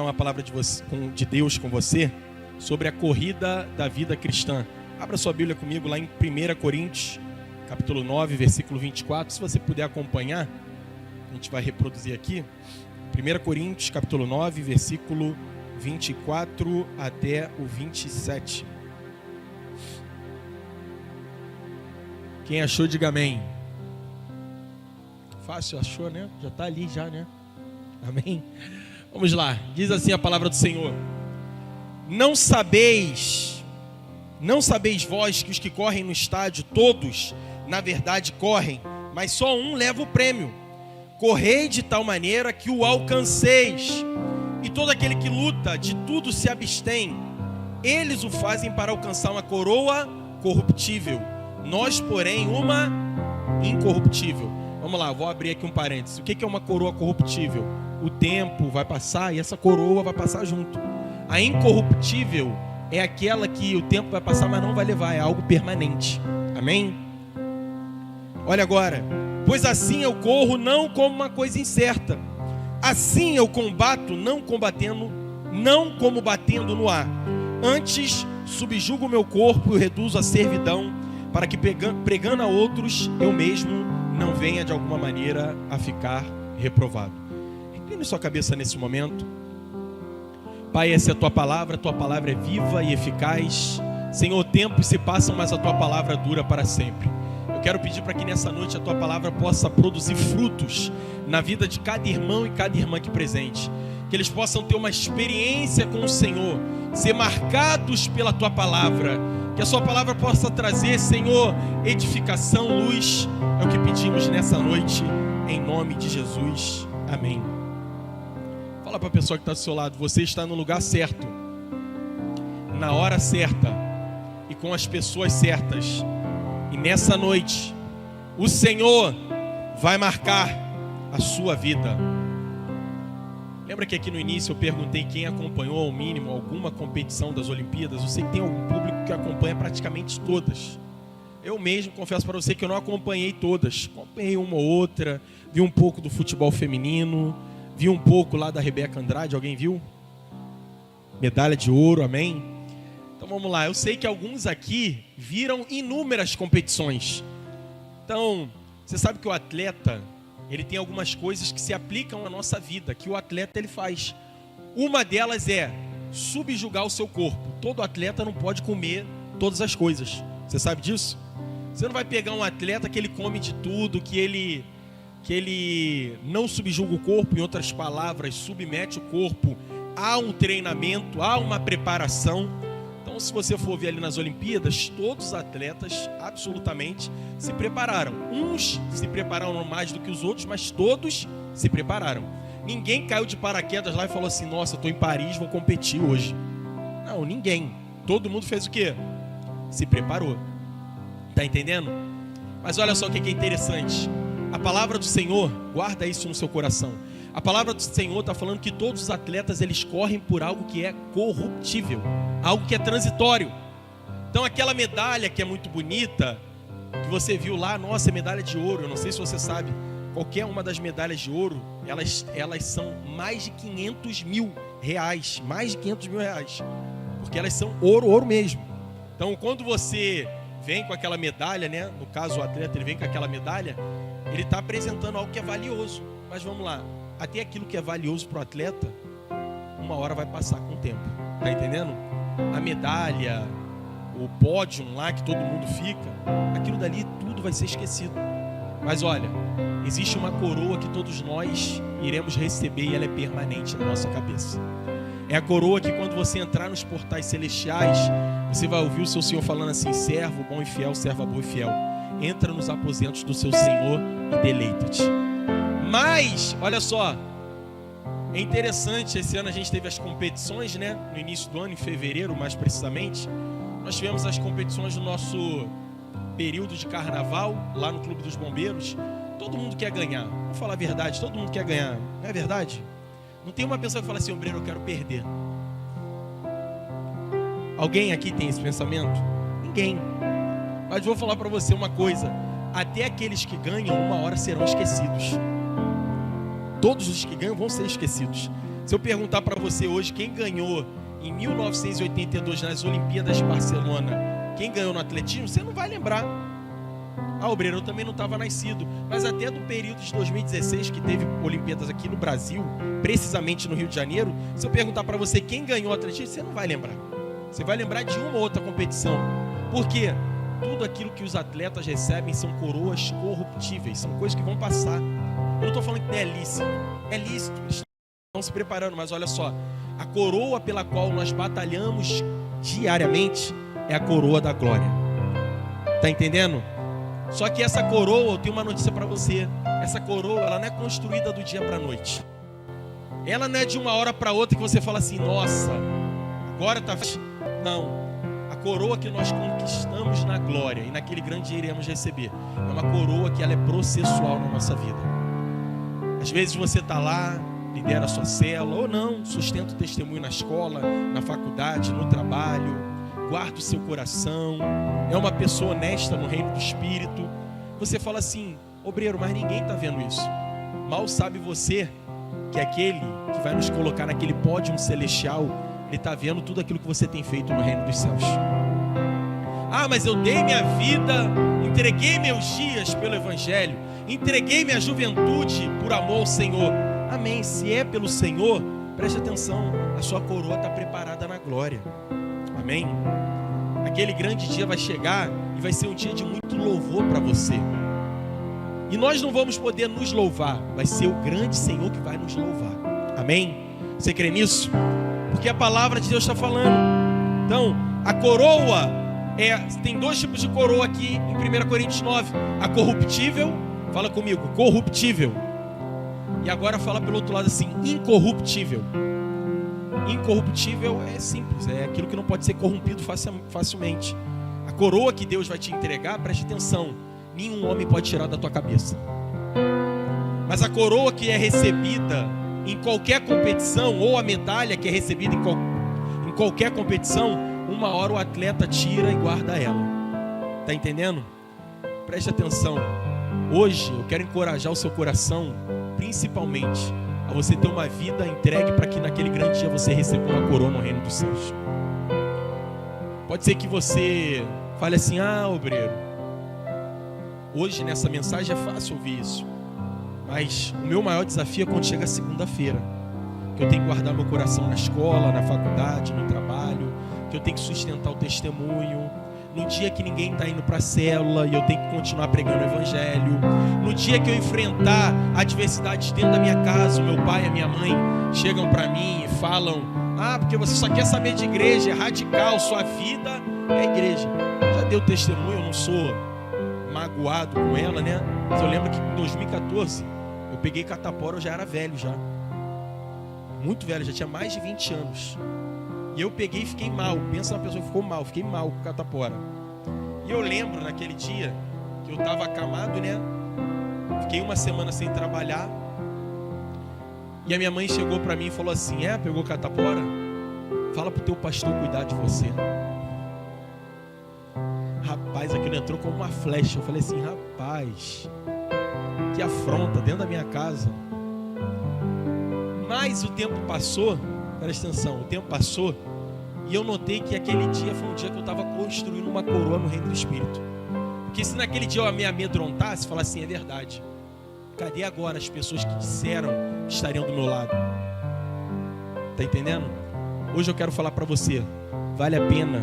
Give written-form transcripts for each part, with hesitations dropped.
Uma palavra de Deus com você sobre a corrida da vida cristã. Abra sua Bíblia comigo lá em 1 Coríntios, capítulo 9, versículo 24. Se você puder acompanhar, a gente vai reproduzir aqui. 1 Coríntios, capítulo 9, versículo 24 até o 27. Quem achou, diga amém. Fácil, achou, né? Já está ali já, né? Amém? Vamos lá, diz assim a palavra do Senhor: Não sabeis vós que os que correm no estádio, todos, na verdade, correm, mas só um leva o prêmio. Correi de tal maneira que o alcanceis. E todo aquele que luta, de tudo se abstém. Eles o fazem para alcançar uma coroa corruptível, nós, porém, uma incorruptível. Vamos lá, vou abrir aqui um parênteses. O que é uma coroa corruptível? O tempo vai passar e essa coroa vai passar junto. A incorruptível é aquela que o tempo vai passar, mas não vai levar, é algo permanente. Amém? Olha agora. Pois assim eu corro não como uma coisa incerta. Assim eu combato, não como batendo no ar. Antes subjugo o meu corpo e o reduzo à servidão, para que pregando a outros, eu mesmo não venha de alguma maneira a ficar reprovado. Incline sua cabeça nesse momento. Pai, essa é a tua palavra é viva e eficaz. Senhor, tempos se passam, mas a tua palavra dura para sempre. Eu quero pedir para que nessa noite a tua palavra possa produzir frutos na vida de cada irmão e cada irmã aqui presente. Que eles possam ter uma experiência com o Senhor, ser marcados pela tua palavra. Que a sua palavra possa trazer, Senhor, edificação, luz. É o que pedimos nessa noite, em nome de Jesus. Amém. Fala para a pessoa que está do seu lado: você está no lugar certo, na hora certa e com as pessoas certas. E nessa noite, o Senhor vai marcar a sua vida. Lembra que aqui no início eu perguntei quem acompanhou ao mínimo alguma competição das Olimpíadas? Eu sei que tem algum público que acompanha praticamente todas. Eu mesmo confesso para você que eu não acompanhei todas. Acompanhei uma ou outra, vi um pouco do futebol feminino, vi um pouco lá da Rebeca Andrade. Alguém viu? Medalha de ouro, amém? Então vamos lá, eu sei que alguns aqui viram inúmeras competições. Então, você sabe que o atleta, ele tem algumas coisas que se aplicam à nossa vida, que o atleta ele faz. Uma delas é subjugar o seu corpo. Todo atleta não pode comer todas as coisas. Você sabe disso? Você não vai pegar um atleta que ele come de tudo, que ele não subjuga o corpo, em outras palavras, submete o corpo a um treinamento, a uma preparação. Então, se você for ver ali nas Olimpíadas, todos os atletas, absolutamente, se prepararam. Uns se prepararam mais do que os outros, mas todos se prepararam. Ninguém caiu de paraquedas lá e falou assim: nossa, estou em Paris, vou competir hoje. Não, ninguém. Todo mundo fez o quê? Se preparou. Tá entendendo? Mas olha só o que é interessante. A palavra do Senhor, guarda isso no seu coração. A palavra do Senhor está falando que todos os atletas, eles correm por algo que é corruptível, algo que é transitório. Então aquela medalha que é muito bonita, que você viu lá, nossa, é medalha de ouro. Eu não sei se você sabe, qualquer uma das medalhas de ouro, elas são mais de 500 mil reais. Mais de 500 mil reais. Porque elas são ouro mesmo. Então quando você vem com aquela medalha, né? No caso o atleta, ele vem com aquela medalha, ele está apresentando algo que é valioso. Mas vamos lá, até aquilo que é valioso para o atleta, uma hora vai passar com o tempo. Tá entendendo? A medalha, o pódio lá que todo mundo fica, aquilo dali tudo vai ser esquecido. Mas olha, existe uma coroa que todos nós iremos receber e ela é permanente na nossa cabeça. É a coroa que quando você entrar nos portais celestiais, você vai ouvir o seu Senhor falando assim: servo bom e fiel, serva boa e fiel, entra nos aposentos do seu Senhor e deleita-te. Mas, olha só, é interessante, esse ano a gente teve as competições, né? No início do ano, em fevereiro mais precisamente, nós tivemos as competições do nosso período de carnaval, lá no Clube dos Bombeiros. Todo mundo quer ganhar, vou falar a verdade, todo mundo quer ganhar, não é verdade? Não tem uma pessoa que fala assim: obreiro, eu quero perder. Alguém aqui tem esse pensamento? Ninguém. Mas vou falar para você uma coisa: até aqueles que ganham, uma hora serão esquecidos. Todos os que ganham vão ser esquecidos. Se eu perguntar para você hoje quem ganhou em 1982 nas Olimpíadas de Barcelona, quem ganhou no atletismo, você não vai lembrar. Obreiro, eu também não estava nascido, mas até do período de 2016 que teve Olimpíadas aqui no Brasil, precisamente no Rio de Janeiro, se eu perguntar para você quem ganhou o atletismo, você não vai lembrar. Você vai lembrar de uma ou outra competição. Por quê? Tudo aquilo que os atletas recebem são coroas corruptíveis, são coisas que vão passar. Eu não estou falando que não é lícito. É lícito, eles estão se preparando, mas olha só, a coroa pela qual nós batalhamos diariamente é a coroa da glória. Tá entendendo? Só que essa coroa, eu tenho uma notícia para você. Essa coroa, ela não é construída do dia para a noite. Ela não é de uma hora para outra que você fala assim, nossa, agora tá... Não. A coroa que nós conquistamos na glória e naquele grande dia iremos receber é uma coroa que ela é processual na nossa vida. Às vezes você está lá, lidera a sua célula, ou não, sustenta o testemunho na escola, na faculdade, no trabalho, guarda o seu coração, é uma pessoa honesta no reino do Espírito. Você fala assim, obreiro, mas ninguém está vendo isso. Mal sabe você que aquele que vai nos colocar naquele pódio celestial, ele está vendo tudo aquilo que você tem feito no reino dos céus. Ah, mas eu dei minha vida, entreguei meus dias pelo Evangelho, entreguei minha juventude por amor ao Senhor. Amém. Se é pelo Senhor, preste atenção, a sua coroa está preparada na glória. Amém. Aquele grande dia vai chegar e vai ser um dia de muito louvor para você. E nós não vamos poder nos louvar, vai ser o grande Senhor que vai nos louvar. Amém? Você crê nisso? Porque a palavra de Deus está falando. Então, a coroa tem dois tipos de coroa aqui em 1 Coríntios 9. A corruptível, fala comigo, corruptível. E agora fala pelo outro lado assim, incorruptível. Incorruptível é simples, é aquilo que não pode ser corrompido facilmente. A coroa que Deus vai te entregar, preste atenção, nenhum homem pode tirar da tua cabeça. Mas a coroa que é recebida em qualquer competição, ou a medalha que é recebida em qualquer competição, uma hora o atleta tira e guarda ela. Tá entendendo? Preste atenção. Hoje eu quero encorajar o seu coração, principalmente a você ter uma vida entregue para que naquele grande dia você receba uma coroa no reino dos céus. Pode ser que você fale assim, obreiro, hoje nessa mensagem é fácil ouvir isso, mas o meu maior desafio é quando chega segunda-feira, que eu tenho que guardar meu coração na escola, na faculdade, no trabalho, que eu tenho que sustentar o testemunho, no dia que ninguém está indo para a célula e eu tenho que continuar pregando o Evangelho, no dia que eu enfrentar adversidades dentro da minha casa, o meu pai e a minha mãe chegam para mim e falam, porque você só quer saber de igreja, é radical, sua vida é igreja. Já deu testemunho, eu não sou magoado com ela, né? Mas eu lembro que em 2014 eu peguei catapora, eu já era velho já, muito velho, já tinha mais de 20 anos. E eu peguei e fiquei mal. Pensa uma pessoa que ficou mal, fiquei mal com catapora. E eu lembro naquele dia que eu estava acamado, né? Fiquei uma semana sem trabalhar. E a minha mãe chegou para mim e falou assim, pegou catapora? Fala pro teu pastor cuidar de você. Rapaz, aquilo entrou como uma flecha. Eu falei assim, rapaz, que afronta dentro da minha casa. Mas o tempo passou. Presta atenção, o tempo passou e eu notei que aquele dia foi um dia que eu estava construindo uma coroa no reino do Espírito. Porque se naquele dia eu me amedrontasse, falar assim, é verdade, cadê agora as pessoas que disseram que estariam do meu lado? Tá entendendo? Hoje eu quero falar para você, vale a pena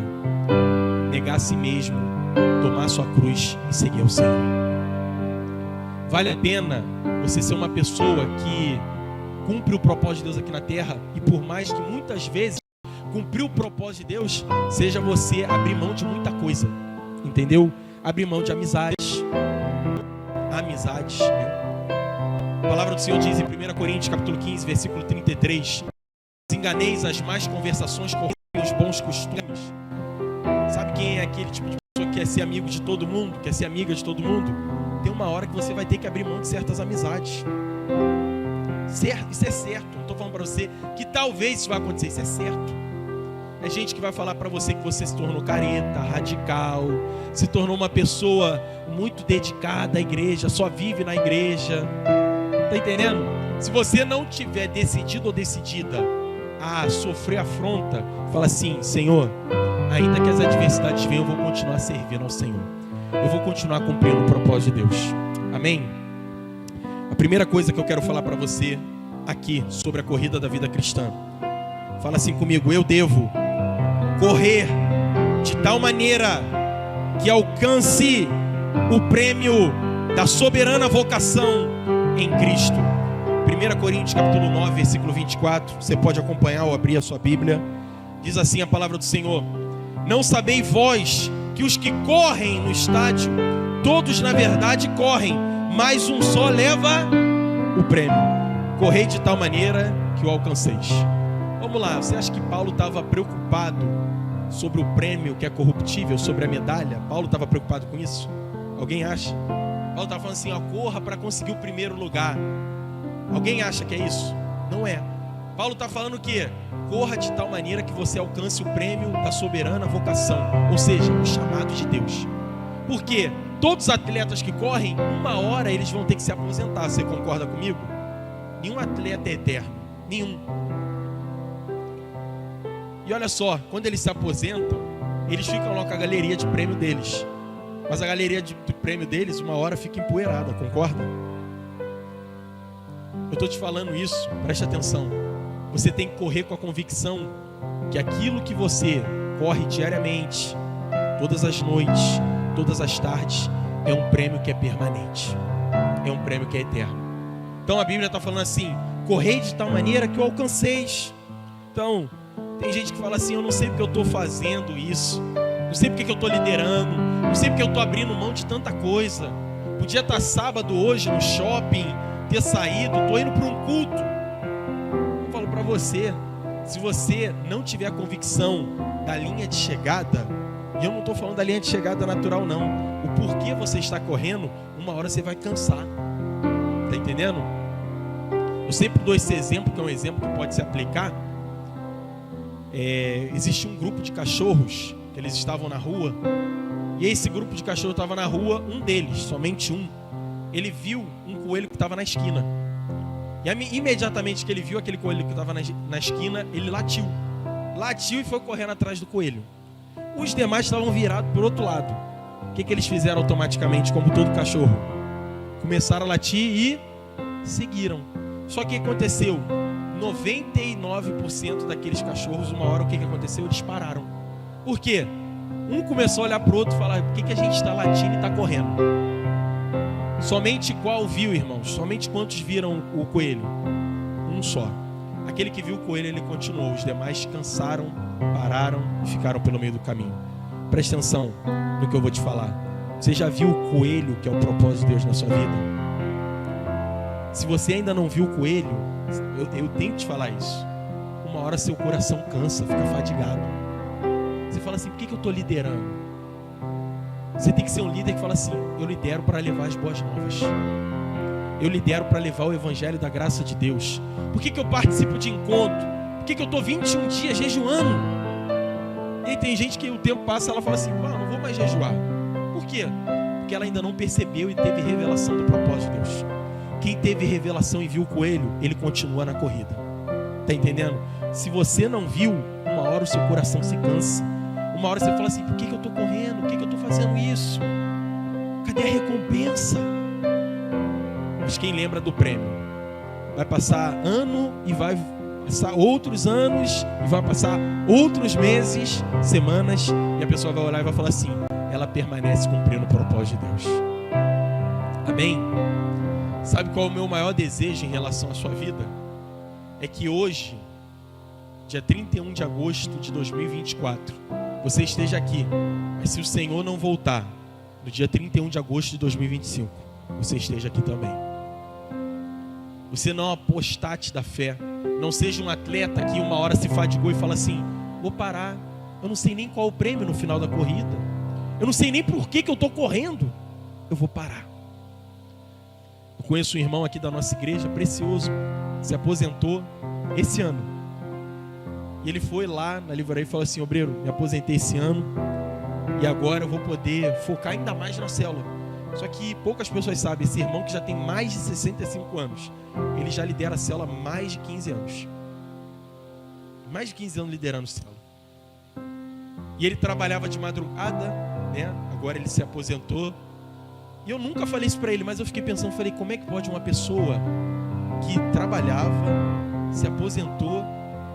negar a si mesmo, tomar a sua cruz e seguir ao Senhor. Vale a pena você ser uma pessoa que cumpre o propósito de Deus aqui na terra, e por mais que muitas vezes cumprir o propósito de Deus seja você abrir mão de muita coisa, entendeu? Abrir mão de amizades, né? A palavra do Senhor diz em 1 Coríntios capítulo 15, versículo 33, desenganeis as más conversações com os bons costumes. Sabe quem é aquele tipo de pessoa que quer ser amigo de todo mundo, quer ser amiga de todo mundo? Tem uma hora que você vai ter que abrir mão de certas amizades. Certo, isso é certo. Não estou falando para você que talvez isso vai acontecer, isso é certo. É gente que vai falar para você que você se tornou careta, radical, se tornou uma pessoa muito dedicada à igreja, só vive na igreja. Tá entendendo? Se você não tiver decidido ou decidida a sofrer afronta, fala assim: Senhor, ainda que as adversidades venham, eu vou continuar servindo ao Senhor. Eu vou continuar cumprindo o propósito de Deus. Amém? A primeira coisa que eu quero falar para você aqui sobre a corrida da vida cristã. Fala assim comigo: eu devo correr de tal maneira que alcance o prêmio da soberana vocação em Cristo. 1 Coríntios capítulo 9, versículo 24. Você pode acompanhar ou abrir a sua Bíblia. Diz assim a palavra do Senhor: não sabeis vós que os que correm no estádio, todos na verdade correm, mas um só leva o prêmio. Correi de tal maneira que o alcanceis. Vamos lá, você acha que Paulo estava preocupado sobre o prêmio que é corruptível, sobre a medalha? Paulo estava preocupado com isso? Alguém acha? Paulo estava falando assim: ó, corra para conseguir o primeiro lugar. Alguém acha que é isso? Não é. Paulo está falando o quê? Corra de tal maneira que você alcance o prêmio da soberana vocação, ou seja, o chamado de Deus. Por quê? Todos os atletas que correm, uma hora eles vão ter que se aposentar. Você concorda comigo? Nenhum atleta é eterno. Nenhum. E olha só, quando eles se aposentam, eles ficam lá com a galeria de prêmio deles. Mas a galeria de prêmio deles, uma hora fica empoeirada, concorda? Eu estou te falando isso, preste atenção. Você tem que correr com a convicção que aquilo que você corre diariamente, todas as noites, todas as tardes, é um prêmio que é permanente. É um prêmio que é eterno. Então a Bíblia está falando assim: correi de tal maneira que o alcanceis. Então, tem gente que fala assim: eu não sei porque eu estou fazendo isso, não sei porque eu estou liderando, não sei porque eu estou abrindo mão de tanta coisa. Podia estar sábado hoje no shopping, ter saído, estou indo para um culto. Eu falo para você, se você não tiver a convicção da linha de chegada, e eu não estou falando da linha de chegada natural não, o porquê você está correndo, uma hora você vai cansar. Está entendendo? Eu sempre dou esse exemplo, que é um exemplo que pode se aplicar. Existe um grupo de cachorros que eles estavam na rua, e esse grupo de cachorros estava na rua. Um deles, somente um, ele viu um coelho que estava na esquina, e imediatamente que ele viu aquele coelho que estava na esquina, ele latiu e foi correndo atrás do coelho. Os demais estavam virados para o outro lado. O que eles fizeram automaticamente, como todo cachorro? Começaram a latir e seguiram. Só que o que aconteceu? 99% daqueles cachorros, uma hora, o que aconteceu? Eles pararam. Por quê? Um começou a olhar para o outro e falar: por que a gente está latindo e está correndo? Somente qual viu, irmãos? Somente quantos viram o coelho? Um só. Aquele que viu o coelho, ele continuou. Os demais cansaram, pararam e ficaram pelo meio do caminho. Presta atenção no que eu vou te falar. Você já viu o coelho, que é o propósito de Deus na sua vida? Se você ainda não viu o coelho, eu tenho que te falar isso. Uma hora seu coração cansa, fica fadigado. Você fala assim: por que eu estou liderando? Você tem que ser um líder que fala assim: eu lidero para levar as boas novas. Eu lidero para levar o evangelho da graça de Deus. Por que eu participo de encontro? Por que eu estou 21 dias jejuando? E aí tem gente que o tempo passa, ela fala assim: não vou mais jejuar. Por quê? Porque ela ainda não percebeu e teve revelação do propósito de Deus. Quem teve revelação e viu o coelho, ele continua na corrida. Está entendendo? Se você não viu, uma hora o seu coração se cansa. Uma hora você fala assim: por que eu estou correndo? Por que eu estou fazendo isso? Cadê a recompensa? Mas quem lembra do prêmio? Vai passar ano e vai passar outros anos, e vai passar outros meses, semanas, e a pessoa vai olhar e vai falar assim: ela permanece cumprindo o propósito de Deus. Amém? Sabe qual é o meu maior desejo em relação à sua vida? É que hoje, dia 31 de agosto de 2024, você esteja aqui. Mas se o Senhor não voltar no dia 31 de agosto de 2025, você esteja aqui também. Você não apostate da fé. Não seja um atleta que uma hora se fadigou e fala assim: vou parar, eu não sei nem qual o prêmio no final da corrida, eu não sei nem por que eu estou correndo, eu vou parar. Eu conheço um irmão aqui da nossa igreja, precioso, se aposentou esse ano. E ele foi lá na livraria e falou assim: obreiro, me aposentei esse ano e agora eu vou poder focar ainda mais na célula. Só que poucas pessoas sabem, esse irmão que já tem mais de 65 anos, ele já lidera a célula há mais de 15 anos. Mais de 15 anos liderando a célula. E ele trabalhava de madrugada, né? Agora ele se aposentou. E eu nunca falei isso para ele, mas eu fiquei pensando, falei, como é que pode uma pessoa que trabalhava, se aposentou,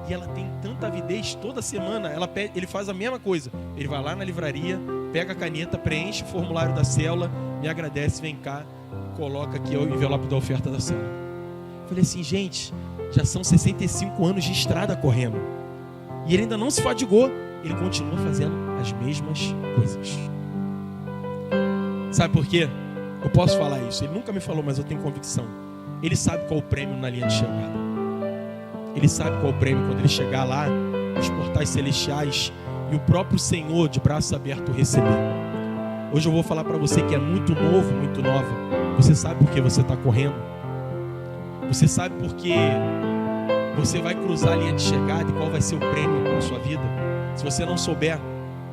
e ela tem tanta avidez toda semana, ele faz a mesma coisa. Ele vai lá na livraria, pega a caneta, preenche o formulário da célula, me agradece, vem cá, coloca aqui o envelope da oferta da célula. Falei assim, gente, já são 65 anos de estrada correndo. E ele ainda não se fadigou, ele continua fazendo as mesmas coisas. Sabe por quê? Eu posso falar isso, ele nunca me falou, mas eu tenho convicção. Ele sabe qual o prêmio na linha de chegada. Ele sabe qual o prêmio quando ele chegar lá, nos portais celestiais, e o próprio Senhor de braços abertos receber. Hoje eu vou falar para você que é muito novo, muito nova. Você sabe por que você está correndo? Você sabe por que você vai cruzar a linha de chegada e qual vai ser o prêmio na sua vida? Se você não souber,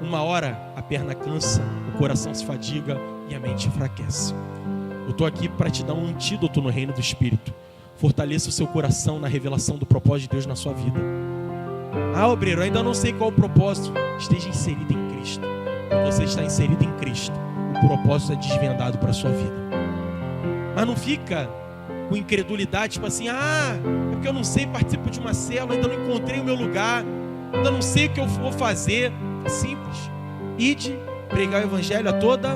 uma hora a perna cansa, o coração se fadiga e a mente enfraquece. Eu estou aqui para te dar um antídoto no reino do Espírito. Fortaleça o seu coração na revelação do propósito de Deus na sua vida. Ah, obreiro, eu ainda não sei qual o propósito. Esteja inserido em Cristo. Quando você está inserido em Cristo, o propósito é desvendado para a sua vida. Mas não fica com incredulidade, tipo assim, é porque eu não sei, participo de uma célula, ainda não encontrei o meu lugar, ainda não sei o que eu vou fazer. É simples. Ide pregar o evangelho a toda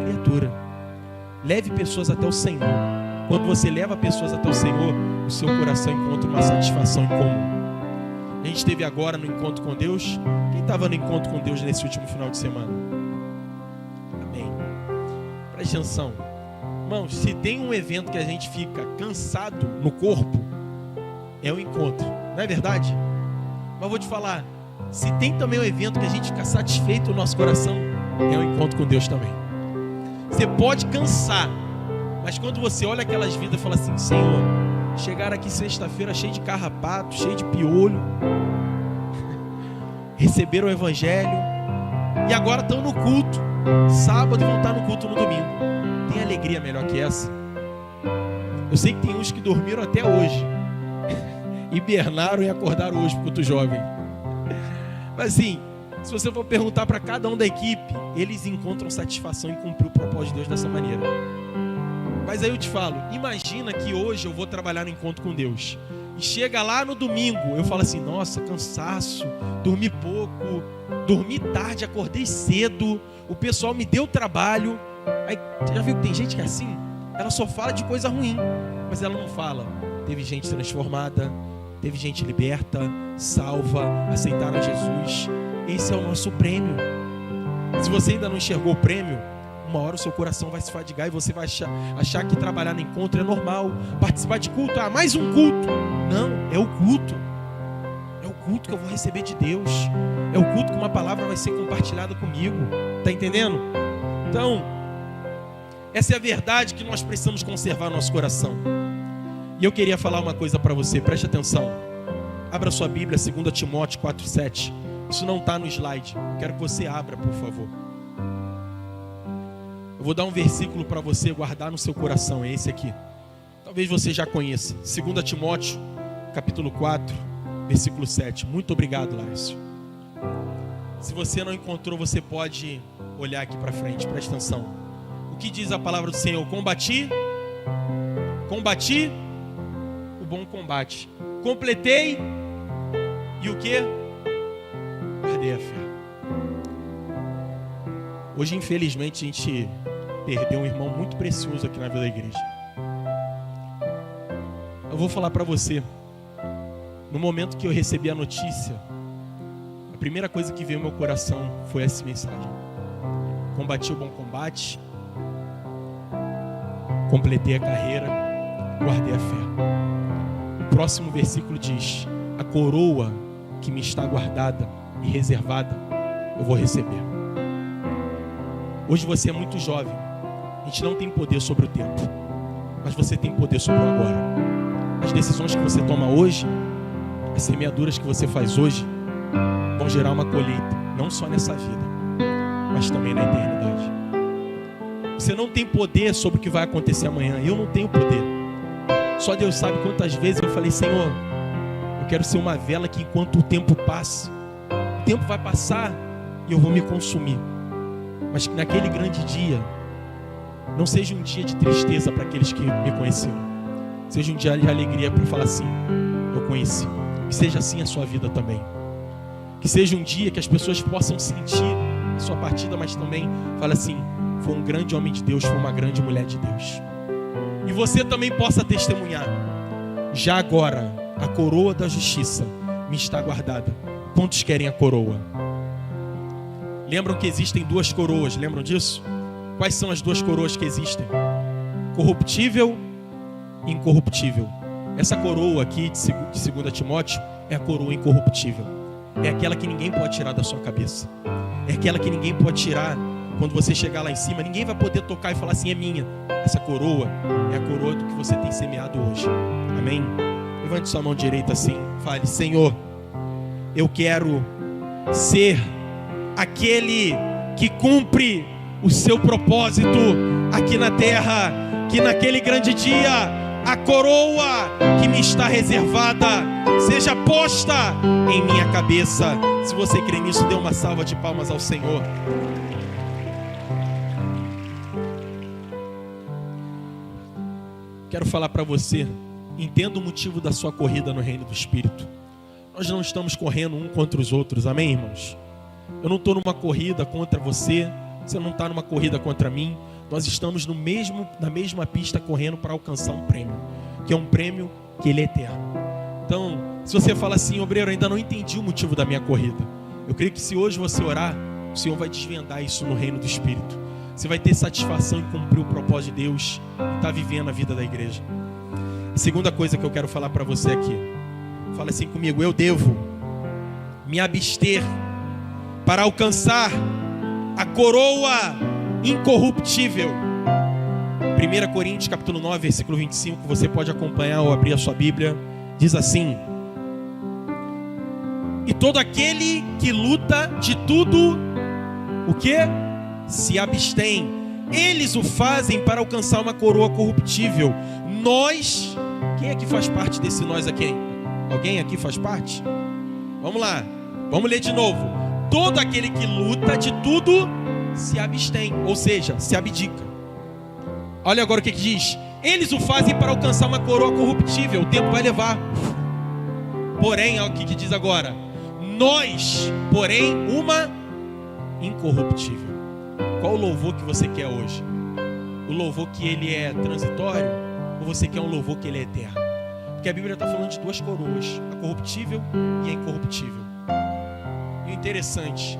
criatura. Leve pessoas até o Senhor. Quando você leva pessoas até o Senhor, o seu coração encontra uma satisfação em comum. A gente esteve agora no encontro com Deus. Quem estava no encontro com Deus nesse último final de semana? Amém. Preste atenção. Irmãos, se tem um evento que a gente fica cansado no corpo, é o encontro. Não é verdade? Mas vou te falar, se tem também um evento que a gente fica satisfeito no nosso coração, é o encontro com Deus também. Você pode cansar, mas quando você olha aquelas vidas e fala assim, Senhor, chegaram aqui sexta-feira cheio de carrapato, cheio de piolho, receberam o evangelho e agora estão no culto, sábado vão estar no culto no domingo. Tem alegria melhor que essa? Eu sei que tem uns que dormiram até hoje, hibernaram e acordaram hoje pro culto jovem. Mas assim, se você for perguntar para cada um da equipe, eles encontram satisfação em cumprir o propósito de Deus dessa maneira. Mas aí eu te falo, imagina que hoje eu vou trabalhar no encontro com Deus. E chega lá no domingo, eu falo assim, nossa, cansaço, dormi pouco, dormi tarde, acordei cedo, o pessoal me deu trabalho. Aí, já viu que tem gente que é assim? Ela só fala de coisa ruim, mas ela não fala. Teve gente transformada, teve gente liberta, salva, aceitaram Jesus. Esse é o nosso prêmio. Se você ainda não enxergou o prêmio, uma hora o seu coração vai se fadigar e você vai achar que trabalhar no encontro é normal. Participar de culto, mais um culto. Não, é o culto. É o culto que eu vou receber de Deus. É o culto que uma palavra vai ser compartilhada comigo. Está entendendo? Então, essa é a verdade que nós precisamos conservar no nosso coração. E eu queria falar uma coisa para você, preste atenção. Abra sua Bíblia, 2 Timóteo 4,7. Isso não está no slide. Eu quero que você abra, por favor. Eu vou dar um versículo para você guardar no seu coração. É esse aqui. Talvez você já conheça. 2 Timóteo, capítulo 4, versículo 7. Muito obrigado, Lácio. Se você não encontrou, você pode olhar aqui para frente. Preste atenção. O que diz a palavra do Senhor? Combati o bom combate. Completei e o que? Guardei a fé. Hoje, infelizmente, a gente perdeu um irmão muito precioso aqui na vida da igreja. Eu vou falar para você. No momento que eu recebi a notícia, a primeira coisa que veio no meu coração foi essa mensagem. Combati o bom combate, completei a carreira, guardei a fé. O próximo versículo diz: a coroa que me está guardada e reservada, eu vou receber. Hoje você é muito jovem. A gente não tem poder sobre o tempo, mas você tem poder sobre o agora. As decisões que você toma hoje, as semeaduras que você faz hoje, vão gerar uma colheita, não só nessa vida, mas também na eternidade. Você não tem poder sobre o que vai acontecer amanhã. Eu não tenho poder. Só Deus sabe quantas vezes eu falei: Senhor, eu quero ser uma vela que enquanto o tempo passa, o tempo vai passar e eu vou me consumir. Mas que naquele grande dia não seja um dia de tristeza para aqueles que me conheceram. Seja um dia de alegria para falar assim: eu conheci. Que seja assim a sua vida também. Que seja um dia que as pessoas possam sentir a sua partida, mas também fala assim: foi um grande homem de Deus, foi uma grande mulher de Deus. E você também possa testemunhar: já agora a coroa da justiça me está guardada. Quantos querem a coroa? Lembram que existem duas coroas, lembram disso? Quais são as duas coroas que existem? Corruptível e incorruptível. Essa coroa aqui de 2 Timóteo é a coroa incorruptível. É aquela que ninguém pode tirar da sua cabeça. É aquela que ninguém pode tirar. Quando você chegar lá em cima, ninguém vai poder tocar e falar assim: é minha. Essa coroa é a coroa do que você tem semeado hoje. Amém? Levante sua mão direita assim, fale: Senhor, eu quero ser aquele que cumpre o seu propósito aqui na terra, que naquele grande dia a coroa que me está reservada seja posta em minha cabeça. Se você crê nisso, dê uma salva de palmas ao Senhor. Quero falar para você: entenda o motivo da sua corrida no reino do Espírito. Nós não estamos correndo um contra os outros, amém, irmãos? Eu não estou numa corrida contra você, você não está numa corrida contra mim. Nós estamos na mesma pista correndo para alcançar um prêmio, que é um prêmio que ele é eterno. Então, se você fala assim: obreiro, ainda não entendi o motivo da minha corrida, eu creio que se hoje você orar, o Senhor vai desvendar isso no reino do Espírito. Você vai ter satisfação em cumprir o propósito de Deus e estar vivendo a vida da igreja. A segunda coisa que eu quero falar para você aqui, fala assim comigo: eu devo me abster para alcançar a coroa incorruptível. 1 Coríntios capítulo 9, versículo 25, você pode acompanhar ou abrir a sua Bíblia. Diz assim: e todo aquele que luta de tudo, o quê? Se abstém. Eles o fazem para alcançar uma coroa corruptível. Nós, quem aqui faz parte desse nós aqui? Alguém aqui faz parte? Vamos lá, vamos ler de novo. Todo aquele que luta de tudo se abstém, ou seja, se abdica. Olha agora o que diz: eles o fazem para alcançar uma coroa corruptível. O tempo vai levar. Porém, olha o que diz agora: nós, porém, uma incorruptível. Qual o louvor que você quer hoje? O louvor que ele é transitório, ou você quer um louvor que ele é eterno? Porque a Bíblia está falando de duas coroas: a corruptível e a incorruptível. E o interessante,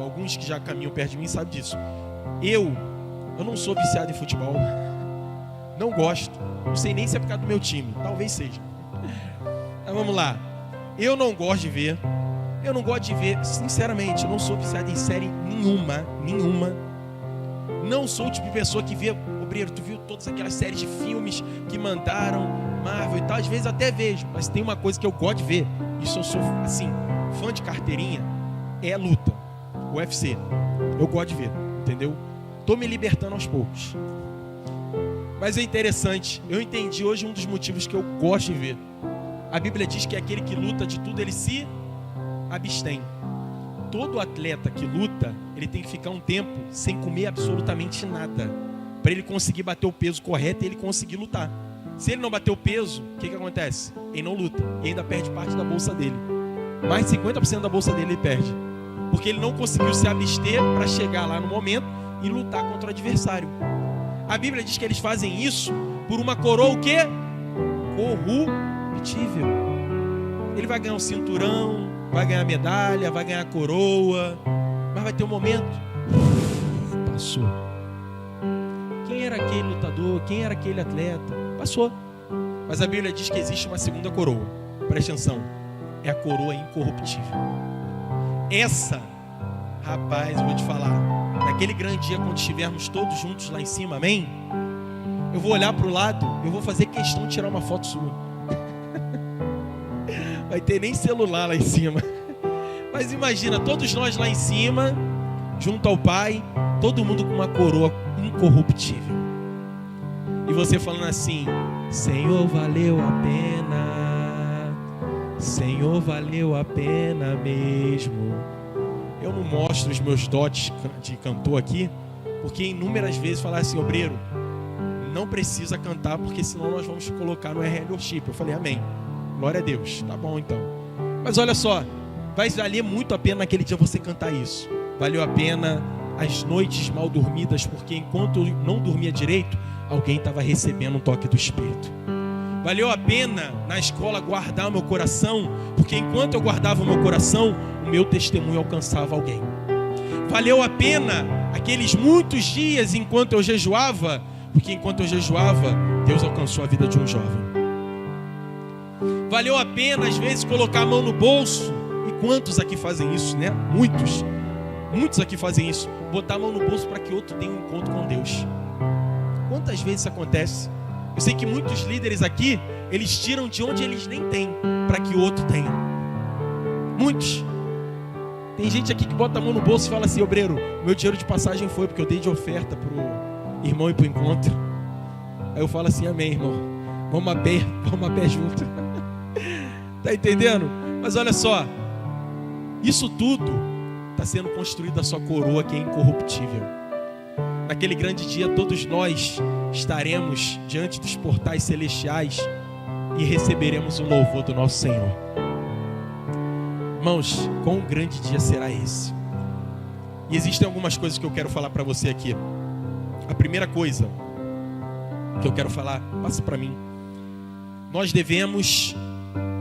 alguns que já caminham perto de mim sabem disso. Eu não sou viciado em futebol. Não gosto. Não sei nem se é por causa do meu time. Talvez seja. Mas vamos lá. Eu não gosto de ver. Eu não gosto de ver, sinceramente, eu não sou viciado em série nenhuma. Não sou o tipo de pessoa que vê, obreiro, tu viu todas aquelas séries de filmes que mandaram, Marvel e tal. Às vezes até vejo, mas tem uma coisa que eu gosto de ver. Isso eu sou, assim, fã de carteirinha. É luta, UFC. Eu gosto de ver, entendeu? Tô me libertando aos poucos. Mas é interessante, eu entendi hoje um dos motivos que eu gosto de ver. A Bíblia diz que aquele que luta de tudo, ele se abstém. Todo atleta que luta, ele tem que ficar um tempo sem comer absolutamente nada, para ele conseguir bater o peso correto e ele conseguir lutar. Se ele não bater o peso, o que acontece? Ele não luta e ainda perde parte da bolsa dele. Mais de 50% da bolsa dele ele perde, porque ele não conseguiu se abster para chegar lá no momento e lutar contra o adversário. A Bíblia diz que eles fazem isso por uma coroa o quê? Corruptível. Ele vai ganhar um cinturão, vai ganhar medalha, vai ganhar coroa, mas vai ter um momento, passou. Quem era aquele lutador? Quem era aquele atleta? Passou. Mas a Bíblia diz que existe uma segunda coroa. Presta atenção. É a coroa incorruptível. Essa, rapaz, eu vou te falar, naquele grande dia, quando estivermos todos juntos lá em cima, amém? Eu vou olhar para o lado, eu vou fazer questão de tirar uma foto sua. Vai ter nem celular lá em cima. Mas imagina, todos nós lá em cima, junto ao Pai, todo mundo com uma coroa incorruptível. E você falando assim: Senhor, valeu a pena, Senhor, valeu a pena mesmo. Eu não mostro os meus dotes de cantor aqui, porque inúmeras vezes falar assim: obreiro, não precisa cantar, porque senão nós vamos colocar no RL Worship. Eu falei: amém, glória a Deus, tá bom então. Mas olha só, vai valer muito a pena naquele dia você cantar isso. Valeu a pena as noites mal dormidas, porque enquanto eu não dormia direito, alguém estava recebendo um toque do Espírito. Valeu a pena na escola guardar o meu coração, porque enquanto eu guardava o meu coração, o meu testemunho alcançava alguém. Valeu a pena aqueles muitos dias enquanto eu jejuava, porque enquanto eu jejuava, Deus alcançou a vida de um jovem. Valeu a pena às vezes colocar a mão no bolso, e quantos aqui fazem isso, né? Muitos aqui fazem isso, botar a mão no bolso para que outro tenha um encontro com Deus. Quantas vezes isso acontece? Eu sei que muitos líderes aqui, eles tiram de onde eles nem têm, para que o outro tenha. Muitos. Tem gente aqui que bota a mão no bolso e fala assim: obreiro, meu dinheiro de passagem foi porque eu dei de oferta para o irmão ir para o encontro. Aí eu falo assim: amém, irmão, vamos a pé junto. Tá entendendo? Mas olha só, isso tudo está sendo construído a sua coroa, que é incorruptível. Naquele grande dia, todos nós estaremos diante dos portais celestiais e receberemos o louvor do nosso Senhor. Irmãos, quão grande dia será esse? E existem algumas coisas que eu quero falar para você aqui. A primeira coisa que eu quero falar, passa para mim. Nós devemos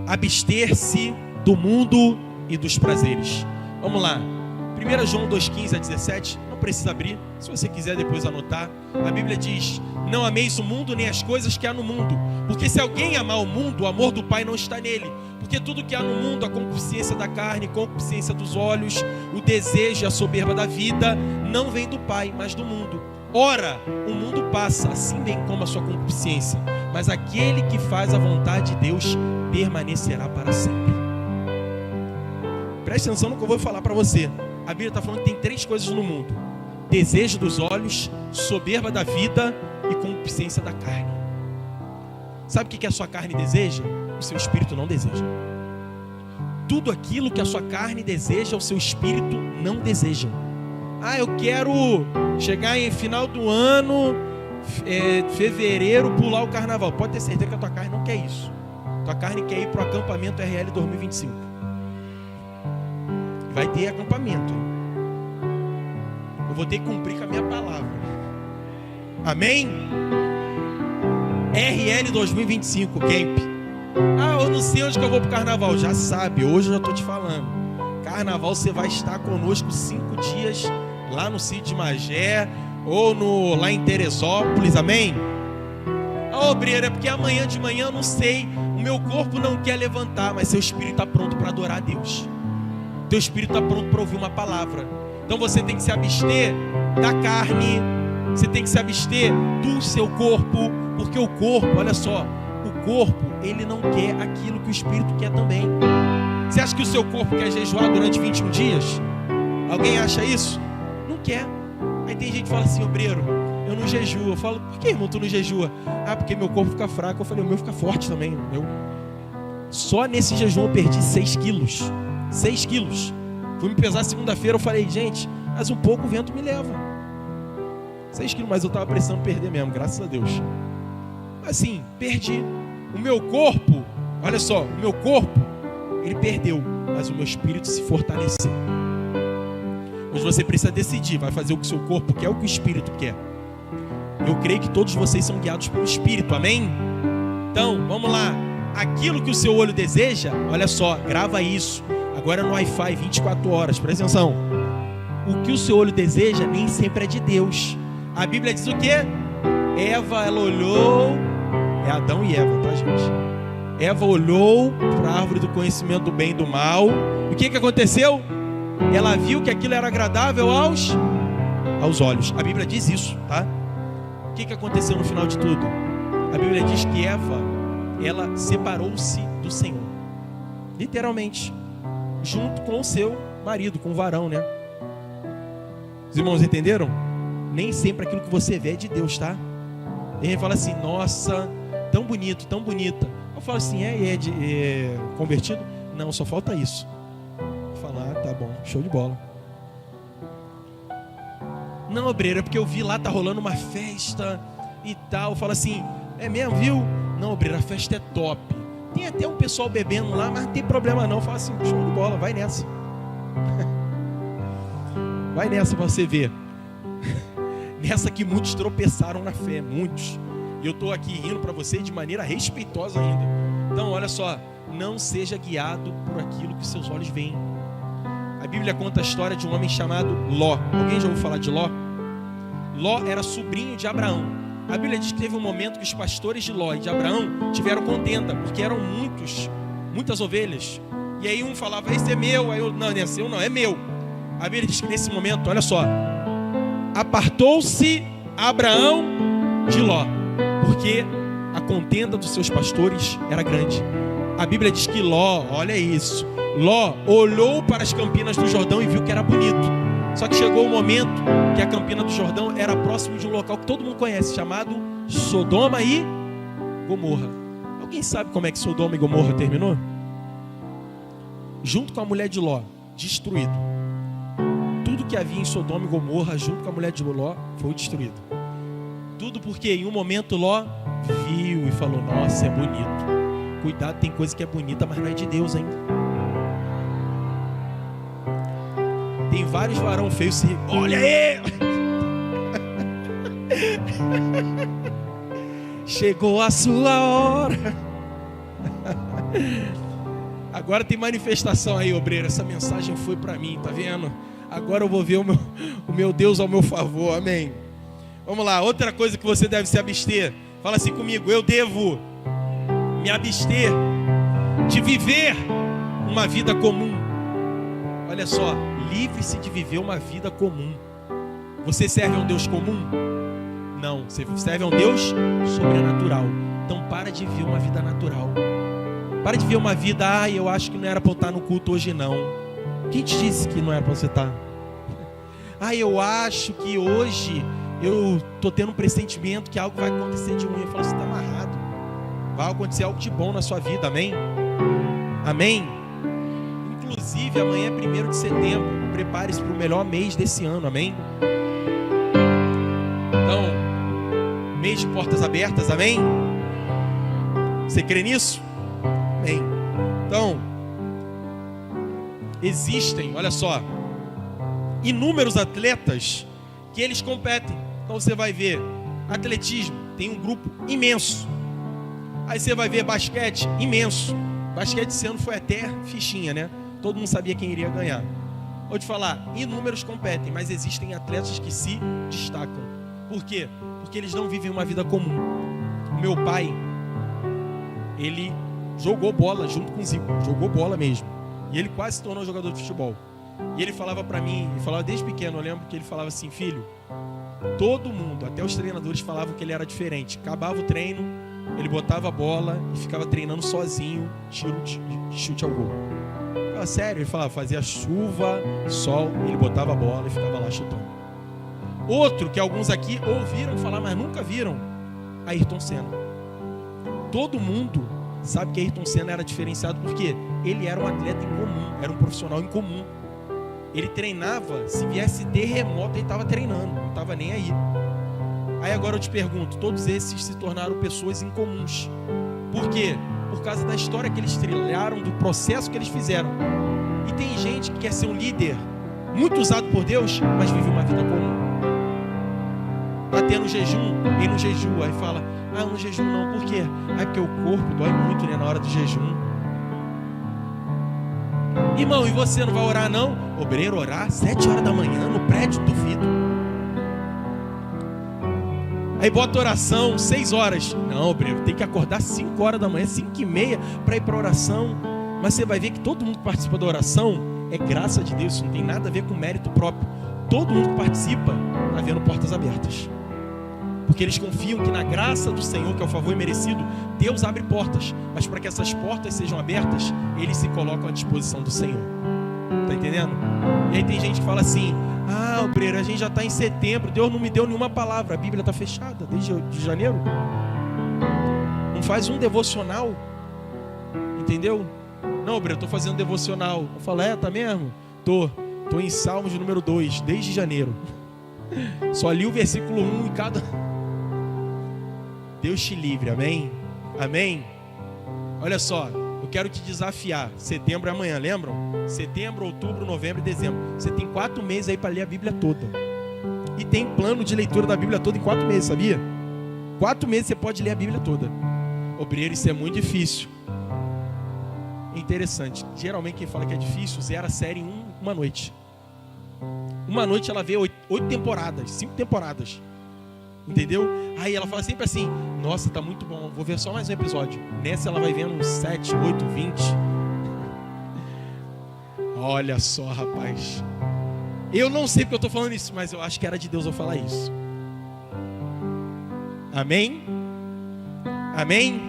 abster-se do mundo e dos prazeres. Vamos lá. 1 João 2,15 a 17. Não precisa abrir. Se você quiser depois anotar. A Bíblia diz: não ameis o mundo nem as coisas que há no mundo. Porque se alguém amar o mundo, o amor do Pai não está nele. Porque tudo que há no mundo, a concupiscência da carne, a concupiscência dos olhos, o desejo e a soberba da vida, não vem do Pai, mas do mundo. Ora, o mundo passa, assim bem como a sua concupiscência. Mas aquele que faz a vontade de Deus permanecerá para sempre. Preste atenção no que eu vou falar para você. A Bíblia está falando que tem 3 coisas no mundo: desejo dos olhos, soberba da vida e concupiscência da carne. Sabe o que a sua carne deseja? O seu espírito não deseja. Tudo aquilo que a sua carne deseja, o seu espírito não deseja. Ah, eu quero chegar em final do ano, fevereiro, pular o carnaval. Pode ter certeza que a tua carne não quer isso. Tua carne quer ir para o acampamento RL 2025. Vai ter acampamento. Eu vou ter que cumprir com a minha palavra. Amém? RL 2025, camp. Ah, eu não sei onde que eu vou pro carnaval. Já sabe, hoje eu já estou te falando. Carnaval você vai estar conosco 5 dias lá no sítio de Magé ou lá em Teresópolis, amém? Ah, obreiro, é porque amanhã de manhã eu não sei, o meu corpo não quer levantar, mas seu espírito está pronto para adorar a Deus. Teu espírito está pronto para ouvir uma palavra. Então você tem que se abster da carne, você tem que se abster do seu corpo, porque o corpo, olha só, o corpo, ele não quer aquilo que o espírito quer também. Você acha que o seu corpo quer jejuar durante 21 dias? Alguém acha isso? Não quer. Aí tem gente que fala assim: obreiro, eu não jejuo. Eu falo: por que, irmão, tu não jejua? Ah, porque meu corpo fica fraco. Eu falei: o meu fica forte também. Só nesse jejum eu perdi 6 quilos. 6 quilos. Fui me pesar segunda-feira, eu falei: gente, mas um pouco o vento me leva. 6 quilos, mas eu estava precisando perder mesmo, graças a Deus. Assim, perdi. O meu corpo, olha só, o meu corpo, ele perdeu, mas o meu espírito se fortaleceu. Mas você precisa decidir, vai fazer o que o seu corpo quer ou o que o espírito quer. Eu creio que todos vocês são guiados pelo espírito, amém? Então, vamos lá. Aquilo que o seu olho deseja, olha só, grava isso. Agora no Wi-Fi, 24 horas, presta atenção. O que o seu olho deseja nem sempre é de Deus. A Bíblia diz o quê? Eva, ela olhou, é Adão e Eva, tá, gente? Eva olhou para a árvore do conhecimento do bem e do mal. E o que aconteceu? Ela viu que aquilo era agradável aos olhos. A Bíblia diz isso, tá? O que aconteceu no final de tudo? A Bíblia diz que Eva, ela separou-se do Senhor. Literalmente. Junto com o seu marido, com o varão, né? Os irmãos entenderam? nem sempre aquilo que você vê é de Deus, tá? E ele fala assim, nossa, tão bonito, tão bonita. Eu falo assim, é convertido? Não, só falta isso. Eu falo, tá bom, show de bola. Não, obreiro, é porque eu vi lá, tá rolando uma festa e tal. Eu falo assim, é mesmo, viu? Não, obreiro, a festa é top. Tem até um pessoal bebendo lá, mas não tem problema não. Eu falo assim, show de bola, vai nessa. Vai nessa pra você ver. Nessa que muitos tropeçaram na fé, muitos. E eu estou aqui rindo para você de maneira respeitosa ainda. Então, olha só, não seja guiado por aquilo que seus olhos veem. A Bíblia conta a história de um homem chamado Ló. Alguém já ouviu falar de Ló? Ló era sobrinho de Abraão. A Bíblia diz que teve um momento que os pastores de Ló e de Abraão tiveram contenda, porque eram muitas ovelhas. E aí um falava, esse é meu. Aí eu, não é seu, não, é meu. A Bíblia diz que nesse momento, olha só, apartou-se Abraão de Ló, porque a contenda dos seus pastores era grande. A Bíblia diz que Ló, olha isso, Ló olhou para as campinas do Jordão e viu que era bonito. Só que chegou o momento que a campina do Jordão era próximo de um local que todo mundo conhece, chamado Sodoma e Gomorra. Alguém sabe como é que Sodoma e Gomorra terminou? Junto com a mulher de Ló, destruído. Tudo que havia em Sodoma e Gomorra, junto com a mulher de Ló, foi destruído. Tudo porque em um momento Ló viu e falou, nossa, é bonito. Cuidado, tem coisa que é bonita, mas não é de Deus, hein? Tem vários varão feios se... Olha aí! Chegou a sua hora. Agora tem manifestação aí, obreiro. Essa mensagem foi para mim, tá vendo? Agora eu vou ver o meu Deus ao meu favor, amém. Vamos lá, outra coisa que você deve se abster. Fala assim comigo, eu devo me abster de viver uma vida comum. Olha só, livre-se de viver uma vida comum. Você serve a um Deus comum? Não, você serve a um Deus sobrenatural. Então para de viver uma vida natural. Para de viver uma vida, eu acho que não era para eu estar no culto hoje não. Quem te disse que não era para você estar? Eu acho que hoje eu estou tendo um pressentimento que algo vai acontecer de ruim. Eu falo, você está amarrado. Vai acontecer algo de bom na sua vida, amém? Amém? Inclusive, amanhã é 1º de setembro. Prepare-se para o melhor mês desse ano, amém? Então, mês de portas abertas, amém? Você crê nisso? Amém. Então, existem, olha só, inúmeros atletas que eles competem. Então você vai ver atletismo, tem um grupo imenso. Aí você vai ver basquete, imenso. Basquete esse ano foi até fichinha, né? Todo mundo sabia quem iria ganhar. Vou te falar, inúmeros competem, mas existem atletas que se destacam. Por quê? Porque eles não vivem uma vida comum. O meu pai, ele jogou bola junto com o Zico, jogou bola mesmo. E ele quase se tornou jogador de futebol. E ele falava pra mim, ele falava desde pequeno, eu lembro que ele falava assim, filho, todo mundo, até os treinadores falavam que ele era diferente. Acabava o treino, ele botava a bola e ficava treinando sozinho, chute ao gol. Falava, sério, ele falava, fazia chuva, sol, ele botava a bola e ficava lá chutando. Outro que alguns aqui ouviram falar, mas nunca viram, Ayrton Senna. Todo mundo sabe que Ayrton Senna era diferenciado porque ele era um atleta incomum, era um profissional incomum. Ele treinava, se viesse terremoto, ele estava treinando, não estava nem aí. Aí agora eu te pergunto, todos esses se tornaram pessoas incomuns. Por quê? Por causa da história que eles trilharam, do processo que eles fizeram. E tem gente que quer ser um líder muito usado por Deus, mas vive uma vida comum. Está tendo jejum, vem no jejum, aí fala, no jejum não, por quê? Porque o corpo dói muito, né, na hora do jejum. Irmão, e você não vai orar não? Obreiro, orar 7 horas da manhã no prédio, duvido. Aí bota oração 6 horas. Não, obreiro, tem que acordar 5 horas da manhã, 5h30 para ir para oração. Mas você vai ver que todo mundo que participa da oração é graça de Deus, isso não tem nada a ver com mérito próprio. Todo mundo que participa está vendo portas abertas. Porque eles confiam que na graça do Senhor, que é o favor imerecido, Deus abre portas. Mas para que essas portas sejam abertas, eles se colocam à disposição do Senhor. Está entendendo? E aí tem gente que fala assim, Ah, obreiro, a gente já está em setembro, Deus não me deu nenhuma palavra. A Bíblia está fechada desde de janeiro. Não faz um devocional, entendeu? Não, obreiro, eu estou fazendo devocional. Eu falo, tá mesmo? Tô em Salmos número 2, desde janeiro. Só li o versículo 1 em cada... Deus te livre, amém? Amém? Olha só, eu quero te desafiar. Setembro é amanhã, lembram? Setembro, outubro, novembro e dezembro. Você tem 4 meses aí para ler a Bíblia toda. E tem plano de leitura da Bíblia toda em 4 meses, sabia? 4 meses você pode ler a Bíblia toda. Obreiro, isso é muito difícil. Interessante. Geralmente quem fala que é difícil, zera a série em uma noite. Uma noite ela vê 8 temporadas, 5 temporadas. Entendeu? Aí ela fala sempre assim, nossa, tá muito bom, vou ver só mais um episódio. Nessa ela vai vendo uns 7, 8, 20. Olha só, rapaz. Eu não sei porque eu tô falando isso, mas eu acho que era de Deus eu falar isso. Amém? Amém?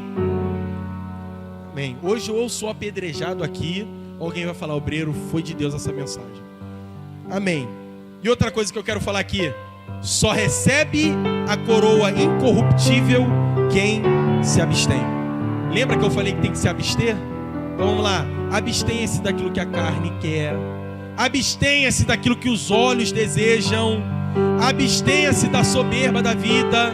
Amém. Hoje eu sou apedrejado aqui. Alguém vai falar, obreiro, foi de Deus essa mensagem. Amém. E outra coisa que eu quero falar aqui. Só recebe a coroa incorruptível quem se abstém. Lembra que eu falei que tem que se abster? Então vamos lá. Abstenha-se daquilo que a carne quer. Abstenha-se daquilo que os olhos desejam. Abstenha-se da soberba da vida.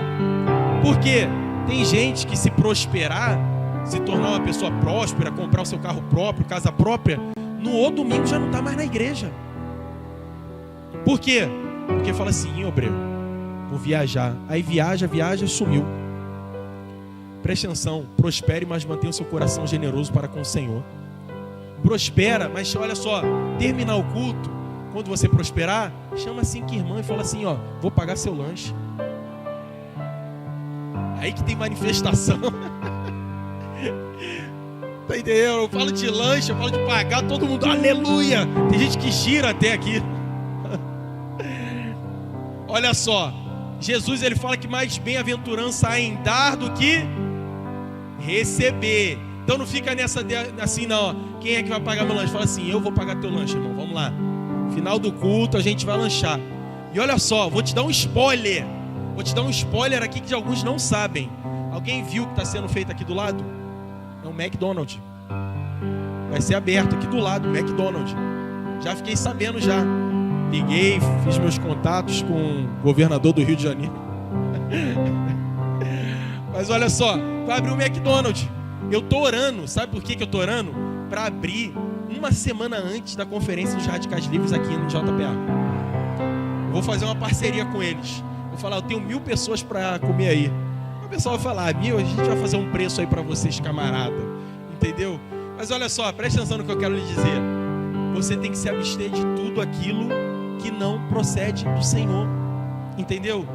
Por quê? Tem gente que se prosperar, se tornar uma pessoa próspera, comprar o seu carro próprio, casa própria, no outro domingo já não está mais na igreja. Por quê? Porque fala assim, obreiro, vou viajar. Aí viaja, sumiu. Preste atenção, prospere, mas mantenha o seu coração generoso para com o Senhor. Prospera, mas olha só, terminar o culto, quando você prosperar, chama 5 irmãs e fala assim, vou pagar seu lanche. Aí que tem manifestação. Tá entendendo? Eu falo de lanche, eu falo de pagar, todo mundo, aleluia. Tem gente que gira até aqui. Olha só, Jesus ele fala que mais bem-aventurança há em dar do que receber. Então não fica nessa assim não, quem é que vai pagar meu lanche? Fala assim, eu vou pagar teu lanche, irmão, vamos lá. Final do culto a gente vai lanchar. E olha só, vou te dar um spoiler. Vou te dar um spoiler aqui que alguns não sabem. Alguém viu o que está sendo feito aqui do lado? É um McDonald's. Vai ser aberto aqui do lado, McDonald's. Já fiquei sabendo já. Liguei, fiz meus contatos com o governador do Rio de Janeiro. Mas olha só, vai abrir o McDonald's. Eu tô orando, sabe por que eu tô orando? Para abrir uma semana antes da conferência dos Radicais Livres aqui no JPA. Eu vou fazer uma parceria com eles. Vou falar, eu tenho 1000 pessoas para comer aí. O pessoal vai falar, 1000, a gente vai fazer um preço aí para vocês, camarada. Entendeu? Mas olha só, presta atenção no que eu quero lhe dizer. Você tem que se abster de tudo aquilo que não procede do Senhor. Entendeu?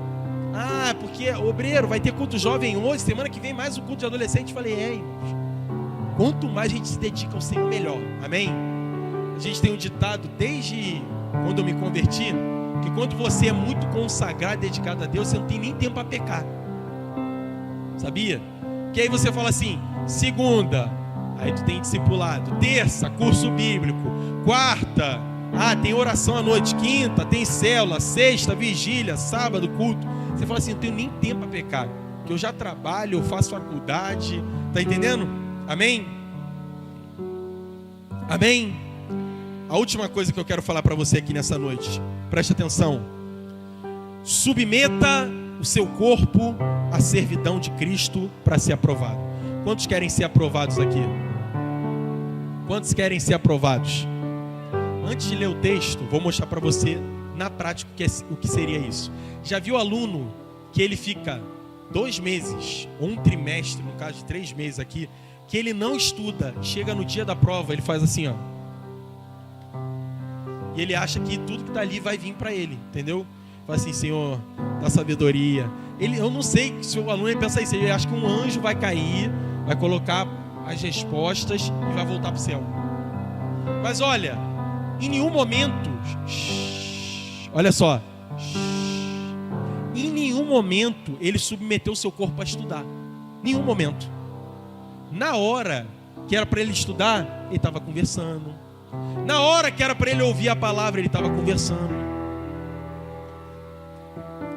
Ah, porque obreiro, vai ter culto jovem hoje, semana que vem mais um culto de adolescente. Falei, irmãos, quanto mais a gente se dedica ao Senhor, melhor. Amém? A gente tem um ditado desde quando eu me converti, que quando você é muito consagrado e dedicado a Deus, você não tem nem tempo para pecar. Sabia? Que aí você fala assim, segunda, aí tu tem discipulado, terça, curso bíblico, quarta, tem oração à noite, quinta, tem célula, sexta, vigília, sábado, culto. Você fala assim, eu não tenho nem tempo para pecar, porque eu já trabalho, eu faço faculdade, tá entendendo? Amém? Amém? A última coisa que eu quero falar para você aqui nessa noite, preste atenção. Submeta o seu corpo à servidão de Cristo para ser aprovado. Quantos querem ser aprovados aqui? Quantos querem ser aprovados? Antes de ler o texto, vou mostrar para você na prática o que seria isso. Já viu aluno que ele fica 2 meses, ou um trimestre, no caso de 3 meses aqui, que ele não estuda, chega no dia da prova, ele faz assim, ó. E ele acha que tudo que está ali vai vir para ele, entendeu? Fala assim, Senhor, dá sabedoria. Eu não sei se o aluno pensa isso, ele acha que um anjo vai cair, vai colocar as respostas e vai voltar para o céu. Mas olha, em nenhum momento, olha só, em nenhum momento ele submeteu o seu corpo a estudar. Nenhum momento. Na hora que era para ele estudar, ele estava conversando. Na hora que era para ele ouvir a palavra, ele estava conversando.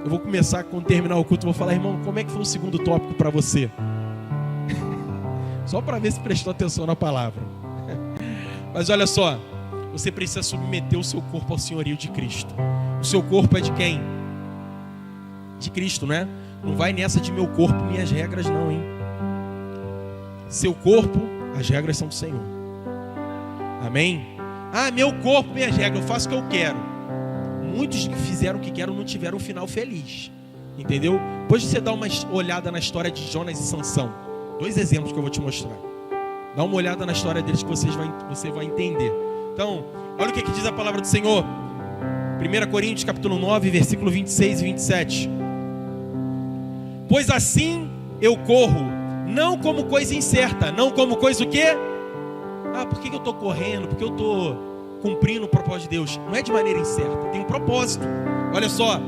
Eu vou começar, quando terminar o culto, vou falar, irmão, como é que foi o segundo tópico para você? Só para ver se prestou atenção na palavra. Mas olha só, você precisa submeter o seu corpo ao senhorio de Cristo. O seu corpo é de quem? De Cristo, né? Não vai nessa de meu corpo, minhas regras não, hein? Seu corpo, as regras são do Senhor. Amém? Ah, meu corpo, minhas regras, eu faço o que eu quero. Muitos que fizeram o que querem não tiveram um final feliz. Entendeu? Depois você dá uma olhada na história de Jonas e Sansão. 2 exemplos que eu vou te mostrar. Dá uma olhada na história deles que você vai entender. Então, olha o que diz a palavra do Senhor. 1 Coríntios capítulo 9, versículo 26 e 27. Pois assim eu corro, não como coisa incerta, não como coisa o quê? Ah, por que eu estou correndo? Porque eu estou cumprindo o propósito de Deus. Não é de maneira incerta, tem um propósito. Olha só.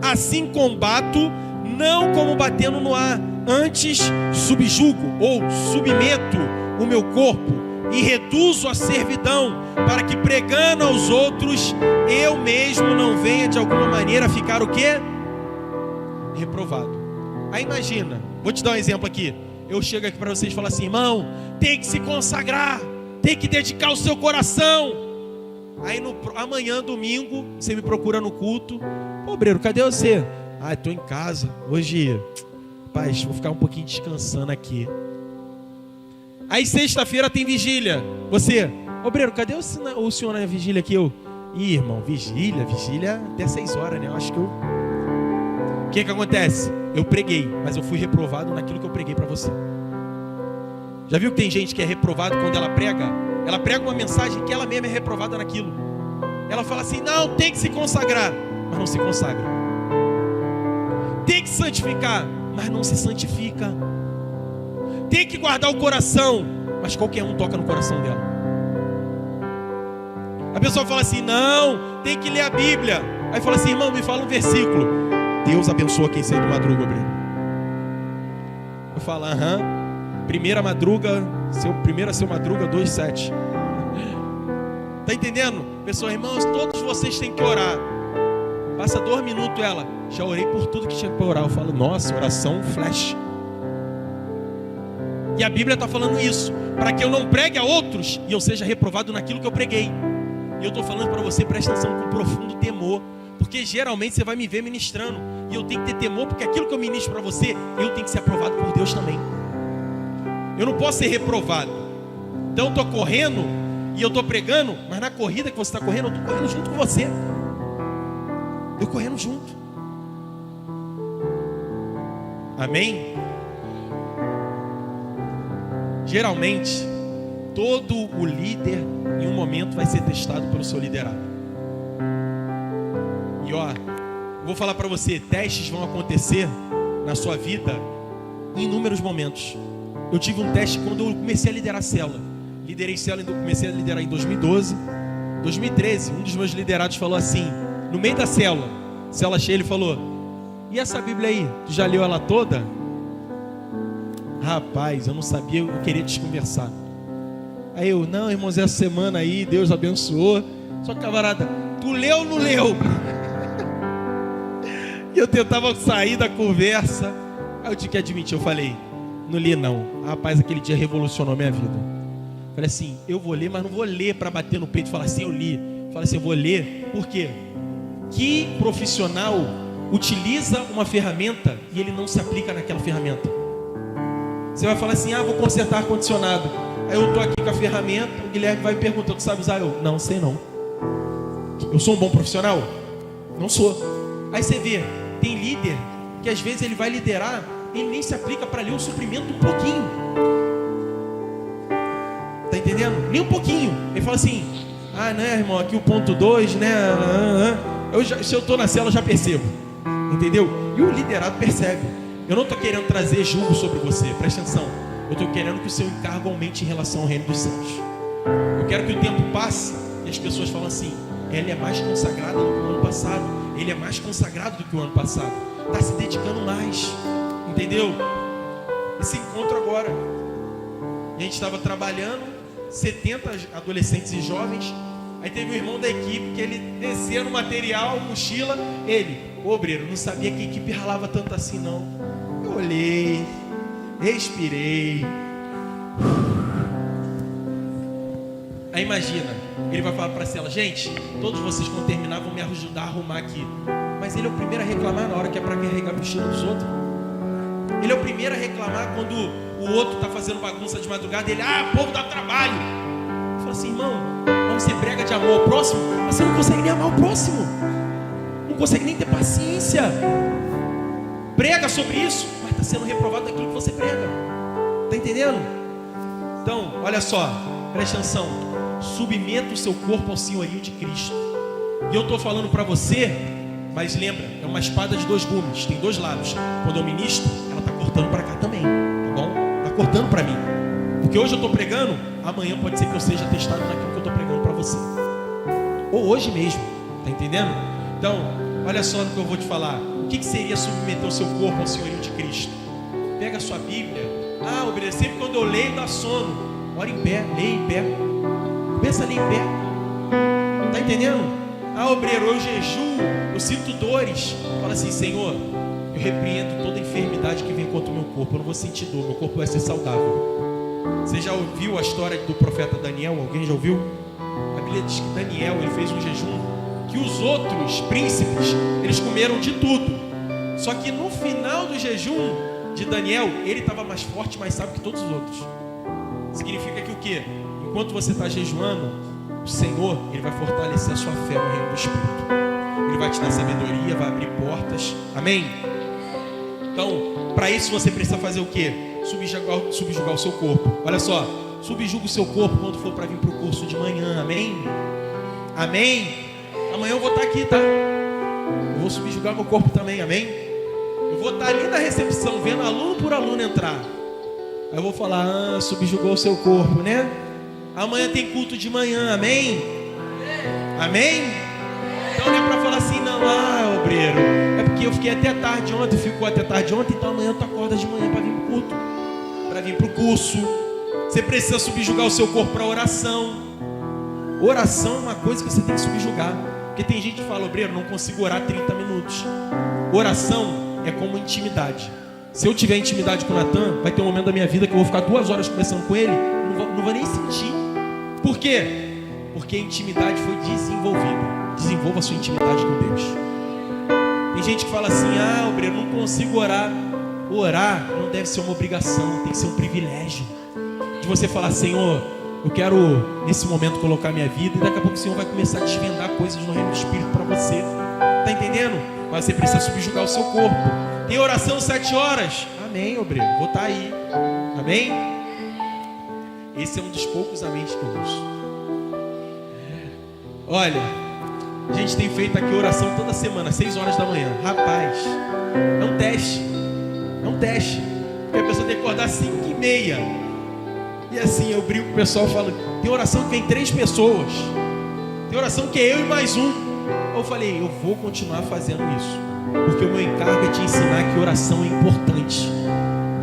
Assim combato, não como batendo no ar, antes subjugo ou submeto o meu corpo e reduzo a servidão, para que pregando aos outros, eu mesmo não venha de alguma maneira ficar o quê? Reprovado. Aí imagina, vou te dar um exemplo aqui. Eu chego aqui para vocês e falo assim, irmão, tem que se consagrar, tem que dedicar o seu coração. Aí amanhã, domingo, você me procura no culto. Ô, Breiro, cadê você? Ah, estou em casa. Hoje, rapaz, vou ficar um pouquinho descansando aqui. Aí sexta-feira tem vigília. Você, ô Breiro, cadê o senhor na vigília aqui? Ih, irmão, vigília até 6 horas, né? Eu acho que eu... O que acontece? Eu preguei, mas eu fui reprovado naquilo que eu preguei para você. Já viu que tem gente que é reprovado quando ela prega? Ela prega uma mensagem que ela mesma é reprovada naquilo. Ela fala assim, não, tem que se consagrar, mas não se consagra. Tem que santificar, mas não se santifica. Tem que guardar o coração, mas qualquer um toca no coração dela. A pessoa fala assim, não, tem que ler a Bíblia. Aí fala assim, irmão, me fala um versículo. Deus abençoa quem sai do madruga, Breno. Eu falo, primeira madruga, seu madruga 2:7. Tá entendendo? Pessoal, irmãos, todos vocês têm que orar. Passa 2 minutos ela, já orei por tudo que tinha para orar. Eu falo, nossa, oração flash. E a Bíblia está falando isso, para que eu não pregue a outros e eu seja reprovado naquilo que eu preguei. E eu estou falando para você, presta atenção, com profundo temor, porque geralmente você vai me ver ministrando e eu tenho que ter temor, porque aquilo que eu ministro para você, eu tenho que ser aprovado por Deus também. Eu não posso ser reprovado. Então eu estou correndo e eu estou pregando, mas na corrida que você está correndo, eu estou correndo junto com você. Eu correndo junto. Amém? Geralmente, todo o líder em um momento vai ser testado pelo seu liderado. E ó, eu vou falar para você, testes vão acontecer na sua vida em inúmeros momentos. Eu tive um teste quando eu comecei a liderar a célula. Liderei célula, comecei a liderar em 2012. 2013, um dos meus liderados falou assim, no meio da célula cheia, ele falou, e essa Bíblia aí, tu já leu ela toda? Rapaz, eu não sabia, eu queria desconversar. Aí eu, não, irmãos, essa semana aí, Deus abençoou. Só que, camarada, tu leu ou não leu? E eu tentava sair da conversa. Aí eu tinha que admitir, eu falei, não li não. Rapaz, aquele dia revolucionou minha vida. Falei assim, eu vou ler, mas não vou ler para bater no peito e falar assim, eu li. Falei assim, eu vou ler, por quê? Que profissional utiliza uma ferramenta e ele não se aplica naquela ferramenta? Você vai falar assim, vou consertar ar-condicionado. Aí eu estou aqui com a ferramenta, o Guilherme vai me perguntar, tu sabe usar? Eu, não, sei não. Eu sou um bom profissional? Não sou. Aí você vê, tem líder que às vezes ele vai liderar, ele nem se aplica para ler o suprimento um pouquinho. Tá entendendo? Nem um pouquinho. Ele fala assim, né, irmão, aqui o ponto 2, né? Se eu estou na célula, eu já percebo. Entendeu? E o liderado percebe. Eu não estou querendo trazer julgo sobre você, presta atenção. Eu estou querendo que o seu encargo aumente em relação ao reino dos céus. Eu quero que o tempo passe e as pessoas falam assim, ela é mais consagrada do que o ano passado, ele é mais consagrado do que o ano passado, está se dedicando mais, entendeu? Esse encontro agora, a gente estava trabalhando, 70 adolescentes e jovens, Aí teve um irmão da equipe que ele descia no material, mochila, ele, obreiro, não sabia que a equipe ralava tanto assim não. Eu olhei, respirei. Aí imagina, ele vai falar para a cela, gente, todos vocês quando terminar vão me ajudar a arrumar aqui. Mas ele é o primeiro a reclamar na hora que é para carregar a mochila dos outros. Ele é o primeiro a reclamar quando o outro está fazendo bagunça de madrugada. Ele, povo dá trabalho. Eu falo assim, irmão, quando você prega de amor ao próximo, você não consegue nem amar o próximo. Não consegue nem ter paciência. Prega sobre isso, mas está sendo reprovado daquilo que você prega. Está entendendo? Então, olha só, preste atenção. Submeta o seu corpo ao senhorio de Cristo. E eu estou falando para você, mas lembra, é uma espada de 2 gumes, tem 2 lados. Quando eu ministro, ela está cortando para cá também, tá bom? Está cortando para mim. Porque hoje eu estou pregando, amanhã pode ser que eu seja testado naquilo que eu estou pregando para você. Ou hoje mesmo, tá entendendo? Então, olha só no que eu vou te falar. O que seria submeter o seu corpo ao senhorio de Cristo? Pega a sua Bíblia. Obreiro, sempre quando eu leio dá sono. Ora em pé, leia em pé. Começa a ler em pé. Tá entendendo? Obreiro, eu jejuo, eu sinto dores. Fala assim, Senhor, eu repreendo toda enfermidade que vem contra o meu corpo. Eu não vou sentir dor, meu corpo vai ser saudável. Você já ouviu a história do profeta Daniel? Alguém já ouviu? A Bíblia diz que Daniel, ele fez um jejum que os outros príncipes, eles comeram de tudo. Só que no final do jejum de Daniel, ele estava mais forte, mais sábio que todos os outros. Significa que o quê? Enquanto você está jejuando, o Senhor, ele vai fortalecer a sua fé no reino do Espírito. Ele vai te dar sabedoria, vai abrir portas. Amém? Então, para isso você precisa fazer o quê? Subjugar o seu corpo. Olha só, subjuga o seu corpo quando for para vir para o curso de manhã. Amém? Amém? Amanhã eu vou estar aqui, tá? Eu vou subjugar meu corpo também, amém? Eu vou estar ali na recepção, vendo aluno por aluno entrar. Aí eu vou falar, subjugou o seu corpo, né? Amanhã tem culto de manhã, amém? Amém? Então não é para falar assim, não, obreiro, é porque eu fiquei até tarde ontem, ficou até tarde ontem, então amanhã tu acorda de manhã para vir para o culto, para vir para o curso. Você precisa subjugar o seu corpo para oração. Oração é uma coisa que você tem que subjugar. Porque tem gente que fala, obreiro, não consigo orar 30 minutos. Oração é como intimidade. Se eu tiver intimidade com o Natan, vai ter um momento da minha vida que eu vou ficar 2 horas conversando com ele, não vou nem sentir. Por quê? Porque a intimidade foi desenvolvida. Desenvolva a sua intimidade com Deus. Tem gente que fala assim, obreiro, não consigo orar. Orar não deve ser uma obrigação, tem que ser um privilégio. De você falar, Senhor, eu quero nesse momento colocar minha vida, e daqui a pouco o Senhor vai começar a desvendar coisas no reino do Espírito para você. Tá entendendo? Mas você precisa subjugar o seu corpo. Tem oração 7 horas. Amém, obreiro, vou estar aí. Amém? Esse é um dos poucos amém que eu uso. Olha, a gente tem feito aqui oração toda semana, 6 horas da manhã. Rapaz, é um teste. É um teste. Porque a pessoa tem que acordar 5h30. E assim, eu brinco com o pessoal, falo, tem oração que vem 3 pessoas. Tem oração que é eu e mais um. Eu falei, eu vou continuar fazendo isso. Porque o meu encargo é te ensinar que oração é importante.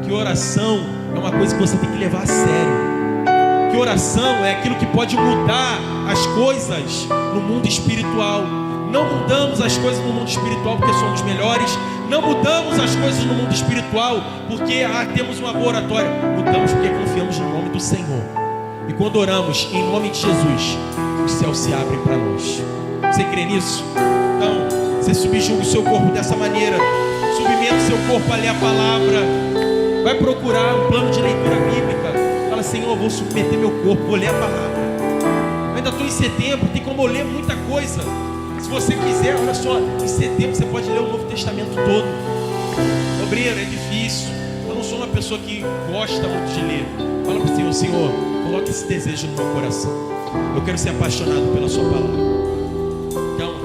Que oração é uma coisa que você tem que levar a sério. Que oração é aquilo que pode mudar as coisas no mundo espiritual. Não mudamos as coisas no mundo espiritual porque somos melhores. Não mudamos as coisas no mundo espiritual porque temos uma boa oratória. Mudamos porque confiamos no nome do Senhor. E quando oramos em nome de Jesus, os céus se abrem para nós. Você crê nisso? Então, você subjuga o seu corpo dessa maneira. Submeta o seu corpo a ler a palavra. Vai procurar um plano de leitura bíblica. Fala, Senhor, eu vou submeter meu corpo, vou ler a palavra. Eu ainda estou em setembro, tem como eu ler muita coisa. Se você quiser, olha só, em setembro você pode ler o Novo Testamento todo. Obreiro, é difícil. Eu não sou uma pessoa que gosta muito de ler. Fala para o Senhor, Senhor, coloque esse desejo no meu coração. Eu quero ser apaixonado pela sua palavra. Então,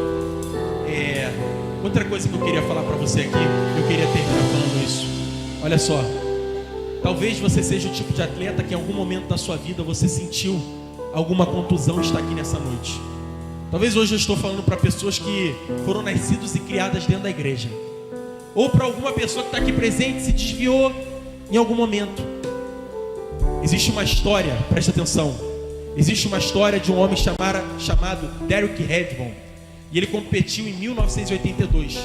outra coisa que eu queria falar para você aqui, eu queria terminar falando isso. Olha só, talvez você seja o tipo de atleta que em algum momento da sua vida você sentiu alguma contusão e está aqui nessa noite. Talvez hoje eu estou falando para pessoas que foram nascidos e criadas dentro da igreja. Ou para alguma pessoa que está aqui presente e se desviou em algum momento. Existe uma história, presta atenção. Existe uma história de um homem chamado Derek Redmond. E ele competiu em 1982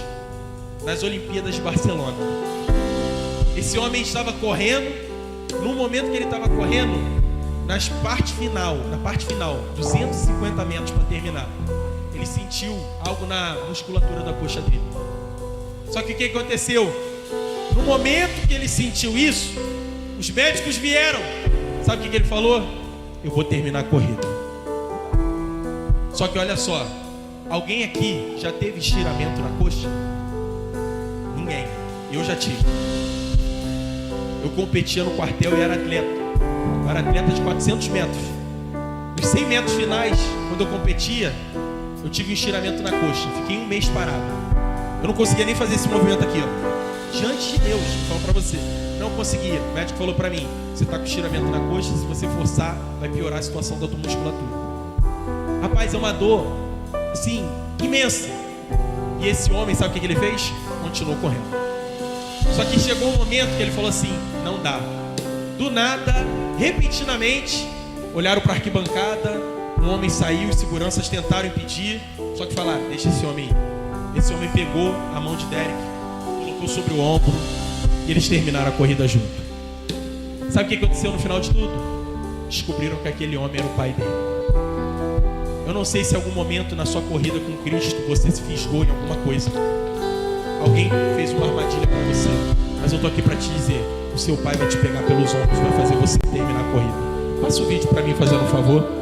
nas Olimpíadas de Barcelona. Esse homem estava correndo. No momento que ele estava correndo, na parte final, 250 metros para terminar, ele sentiu algo na musculatura da coxa dele. Só que o que aconteceu? No momento que ele sentiu isso, os médicos vieram. Sabe o que ele falou? Eu vou terminar a corrida. Só que olha só, alguém aqui já teve estiramento na coxa? Ninguém. Eu já tive. Eu competia no quartel e era atleta. Eu era atleta de 400 metros. Nos 100 metros finais, quando eu competia, eu tive um estiramento na coxa. Fiquei um mês parado. Eu não conseguia nem fazer esse movimento aqui, ó. Diante de Deus, vou falar pra você, não conseguia. O médico falou pra mim: você tá com estiramento na coxa, se você forçar, vai piorar a situação da tua musculatura. Rapaz, é uma dor, assim, imensa. E esse homem, sabe o que ele fez? Continuou correndo. Só que chegou um momento que ele falou assim: não dá. Do nada, repentinamente, olharam para a arquibancada, um homem saiu, os seguranças tentaram impedir, só que falaram: deixa esse homem ir. Esse homem pegou a mão de Derek, colocou sobre o ombro, e eles terminaram a corrida junto. Sabe o que aconteceu no final de tudo? Descobriram que aquele homem era o pai dele. Eu não sei se em algum momento na sua corrida com Cristo você se fisgou em alguma coisa. Alguém fez uma armadilha para você, mas eu estou aqui para te dizer: o seu pai vai te pegar pelos ombros, vai fazer você terminar a corrida. Passa o vídeo para mim, fazendo um favor.